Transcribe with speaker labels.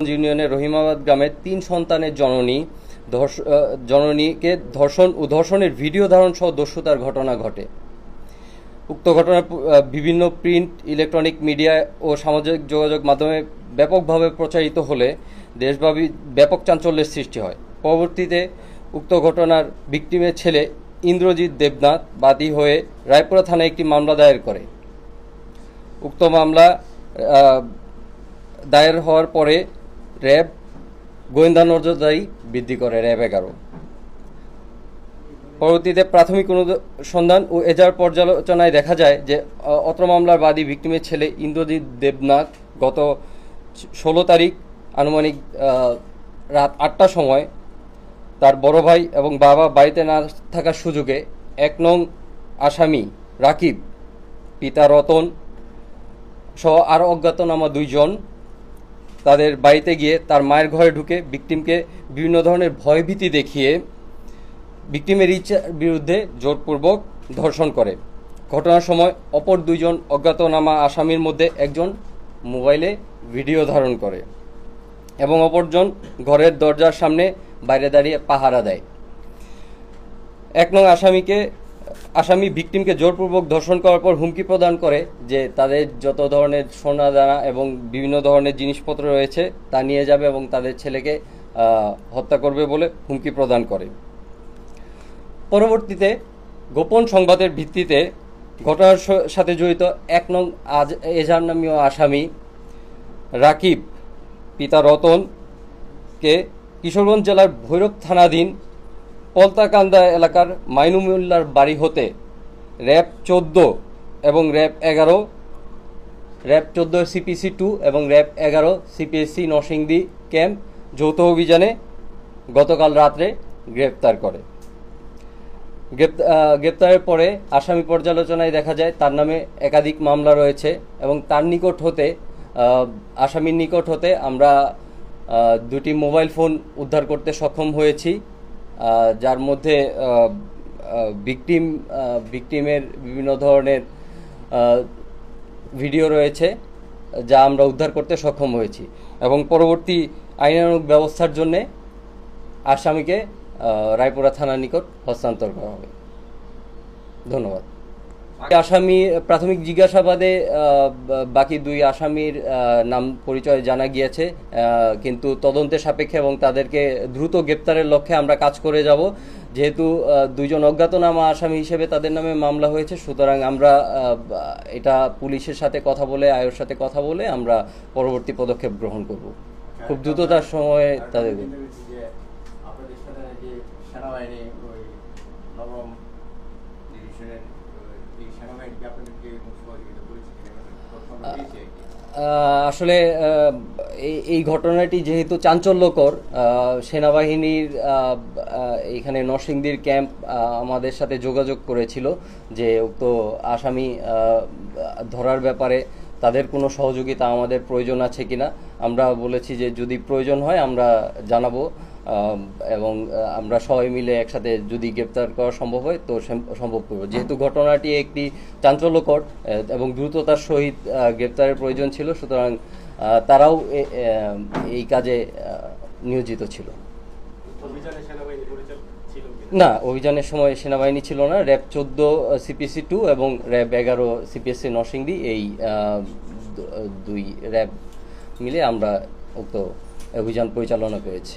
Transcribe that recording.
Speaker 1: ইউনিয়নের রহিমাবাদ গ্রামের ৩ সন্তানের জননীকে ধর্ষণ ও ধর্ষণের ভিডিও ধারণ সহ দস্যুতার ঘটনা ঘটে। উক্ত ঘটনা বিভিন্ন প্রিন্ট, ইলেকট্রনিক মিডিয়া ও সামাজিক যোগাযোগ মাধ্যমে ব্যাপকভাবে প্রচারিত হলে দেশব্যাপী ব্যাপক চাঞ্চল্যের সৃষ্টি হয়। পরবর্তীতে উক্ত ঘটনার ভিকটিমের ছেলে ইন্দ্রজিৎ দেবনাথ বাদী হয়ে রায়পুরা থানায় একটি মামলা দায়ের করে। উক্ত মামলা দায়ের হওয়ার পরে র্যাব গোয়েন্দা নজরদারি বৃদ্ধি করে র্যাব 11। পরবর্তীতে প্রাথমিক অনুসন্ধান ও এজাহার পর্যালোচনায় দেখা যায় যে অত্র মামলার বাদী ভিকটিমের ছেলে ইন্দ্রজিৎ দেবনাথ গত 16 তারিখ আনুমানিক রাত 8টার সময় তার বড় ভাই এবং বাবা বাড়িতে না থাকার সুযোগে 1 নং আসামি রাকিব, পিতা রতন সহ আরও অজ্ঞাতনামা 2 জন তাদের বাড়িতে গিয়ে তার মায়ের ঘরে ঢুকে ভিকটিমকে বিভিন্ন ধরনের ভয়ভীতি দেখিয়ে ভিকটিমের ইচ্ছার বিরুদ্ধে জোরপূর্বক ধর্ষণ করে। ঘটনার সময় অপর 2 জন অজ্ঞাতনামা আসামির মধ্যে একজন মোবাইলে ভিডিও ধারণ করে এবং অপরজন ঘরের দরজার সামনে বাইরে দাঁড়িয়ে পাহারা দেয়। 1 নং আসামি ভিকটিমকে জোরপূর্বক ধর্ষণ করার পর হুমকি প্রদান করে যে তাদের যত ধরনের সোনা দানা এবং বিভিন্ন ধরনের জিনিসপত্র রয়েছে তা নিয়ে যাবে এবং তাদের ছেলেকে হত্যা করবে বলে হুমকি প্রদান করে। পরবর্তীতে গোপন সংবাদের ভিত্তিতে ঘটনার সাথে জড়িত 1 নং এজাহার নামীয় আসামি রাকিব, পিতা রতনকে কিশোরগঞ্জ জেলার ভৈরব থানাধীন পলতাকান্দা এলাকার মাইনুমুল্লার বাড়ি হতে র্যাব 14 এবং র্যাব 14 সিপিসি 2 এবং র্যাব 11 সিপিএসসি নরসিংদী ক্যাম্প যৌথ অভিযানে গতকাল রাত্রে গ্রেপ্তার করে। গ্রেপ্তারের পরে আসামি পর্যালোচনায় দেখা যায় তার নামে একাধিক মামলা রয়েছে এবং তার আসামির নিকট হতে আমরা 2টি মোবাইল ফোন উদ্ধার করতে সক্ষম হয়েছি, যার মধ্যে ভিকটিমের বিভিন্ন ধরনের ভিডিও রয়েছে যা আমরা উদ্ধার করতে সক্ষম হয়েছি এবং পরবর্তী আইনানুগ ব্যবস্থার জন্য আসামিকে রায়পুরা থানার নিকট হস্তান্তর করা হবে। ধন্যবাদ। আসামি প্রাথমিক জিজ্ঞাসাবাদে বাকি 2 আসামির নাম পরিচয় জানা গিয়েছে, কিন্তু তদন্তের সাপেক্ষে এবং তাদেরকে দ্রুত গ্রেপ্তারের লক্ষ্যে আমরা কাজ করে যাব। যেহেতু 2 জন অজ্ঞাতনামা আসামি হিসেবে তাদের নামে মামলা হয়েছে, সুতরাং আমরা এটা পুলিশের সাথে কথা বলে, আয়োর সাথে কথা বলে আমরা পরবর্তী পদক্ষেপ গ্রহণ করব খুব দ্রুততার সময়ে তাদের। আসলে এই ঘটনাটি যেহেতু চাঞ্চল্যকর, সেনাবাহিনীর এখানে নরসিংদীর ক্যাম্প আমাদের সাথে যোগাযোগ করেছিল যে উক্ত আসামি ধরার ব্যাপারে তাদের কোনো সহযোগিতা আমাদের প্রয়োজন আছে কিনা। আমরা বলেছি যে যদি প্রয়োজন হয় আমরা জানাবো এবং আমরা সবাই মিলে একসাথে যদি গ্রেপ্তার করা সম্ভব হয় তো সম্ভব করব। যেহেতু ঘটনাটি একটি চাঞ্চল্যকর এবং দ্রুততার সহিত গ্রেপ্তারের প্রয়োজন ছিল, সুতরাং তারাও এই কাজে নিয়োজিত ছিল। না, অভিযানের সময় সেনাবাহিনী ছিল না। র্যাব 14 সিপিসি 2 এবং র্যাব 11 সিপিএসসি নরসিংদী, এই 2 র্যাব মিলে আমরা উক্ত অভিযান পরিচালনা করেছি।